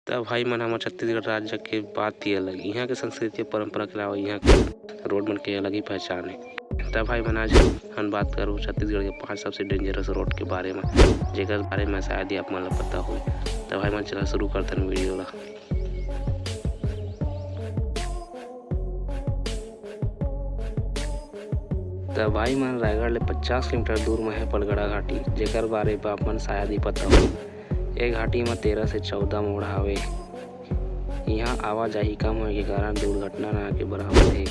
त भाई मन हमर छत्तीसगढ़ राज्य के बात ही अलग। इहाँ के संस्कृति परंपरा के अलावा इहाँ के रोड मन के अलग ही पहचान है। त भाई मन आज हम बात करूँ छत्तीसगढ़ के 5 सबसे डेंजरस रोड के बारे में, जेकर बारे में शायद ही आप मन ला पता हो। त भाई मन चला शुरू करथन वीडियो ला। त भाई मन रायगढ़ ले 50 किलोमीटर दूर में है पलगड़ा घाटी, जेकर बारे में आप मन शायद ही पता हो। ए घाटी में 13 से 14 मोड़ हावे। यहाँ आवाजाही कम होए के कारण दुर्घटना ना के बराबर है।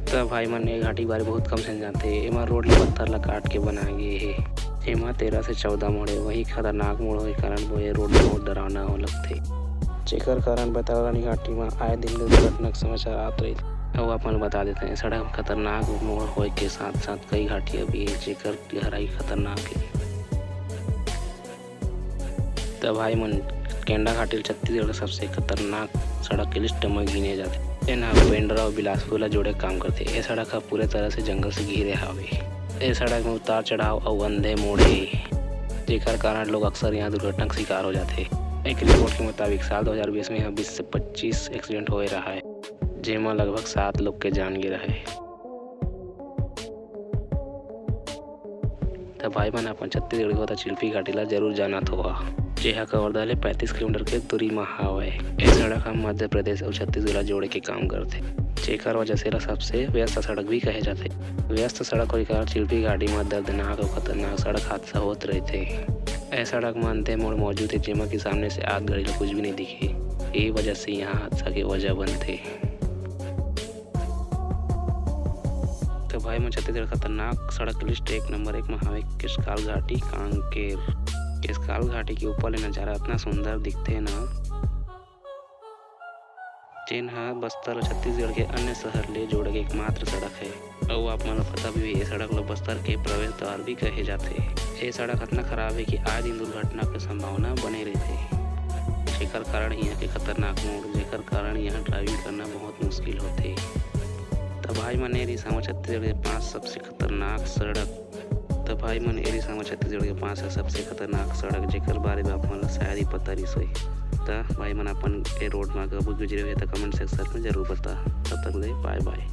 त भाई मन ए घाटी बारे बहुत कम से जानते। एमा रोड ला पत्थर ला काट के बनाए गे हे। एमा 13 से 14 मोड़ है। वही खतरनाक मोड़ होए कारण वो रोड बहुत डरावना हो लगथे, जेकर कारण बतावनी घाटी में आए दिन दुर्घटना के समाचार आत रही। अब अपन बता देते हैं सड़क खतरनाक मोड़ होए के साथ साथ कई घाटियां भी है जेकर गहराई खतरनाक है। तब भाई मन केंडा घाटी छत्तीसगढ़ का सबसे खतरनाक सड़क के लिस्ट में गिने जाते। एना पेंड्रा और बिलासपुर ला जोड़े काम करते। ये सड़क पूरे तरह से जंगल से घिरे हावे। ये सड़क में उतार चढ़ाव और अंधे मोड़ है, जेकर कारण लोग अक्सर यहाँ दुर्घटना का शिकार हो जाते। एक रिपोर्ट के मुताबिक साल 2020 में यहाँ 20 से 25 एक्सीडेंट हो रहा है, जेमा लगभग 7 लोग के जान गिरा है। तो भाई मन अपन छत्तीसगढ़ को चिल्फी घाटी ला जरूर जाना होगा, जेहा कवर्धा ले 35 किलोमीटर के दूरी में हावे। ये सड़क हम मध्य प्रदेश और छत्तीसगढ़ जोड़े के काम करते, जेकर वजह से सबसे व्यस्त सड़क भी कहे जाते। व्यस्त सड़क के कारण चिल्फी घाटी में दर्दनाक और खतरनाक सड़क हादसा होते रहते। यह सड़क में अंधे मोड़ मौजूद है, जेमा के सामने से आग गाड़ी ला कुछ भी नहीं दिखे। यही वजह से यहाँ हादसा की वजह बनते। तो भाई मैं छत्तीसगढ़ खतरनाक सड़क लिस्ट 1 नंबर 1 में हावे केशकाल घाटी कांकेर। केशकाल घाटी के ऊपर ले नजारा इतना सुंदर दिखते ना, जेन हा बस्तर और छत्तीसगढ़ के अन्य शहर ले जोड़े के एकमात्र सड़क है। और आप मन पता भी ये सड़क ला बस्तर के प्रवेश द्वार भी कहे जाते। ये सड़क इतना खराब है कि आए दिन दुर्घटना की संभावना बने रहते, जेकर कारण यहाँ के खतरनाक मोड़, जेकर कारण यहाँ ड्राइविंग करना बहुत मुश्किल होते। तो भाई मन एरी सामा छत्तीसगढ़ के 5 सबसे खतरनाक सड़क। तो भाई मन एरी सामा छत्तीसगढ़ के 5 सबसे खतरनाक सड़क, जेकर बारे में आप मन शायद ही पता रही सोई। तो भाई मन अपन ए रोड में कब गुजरे हुए तो कमेंट सेक्शन में जरूर बता। तब तक ले बाय बाय।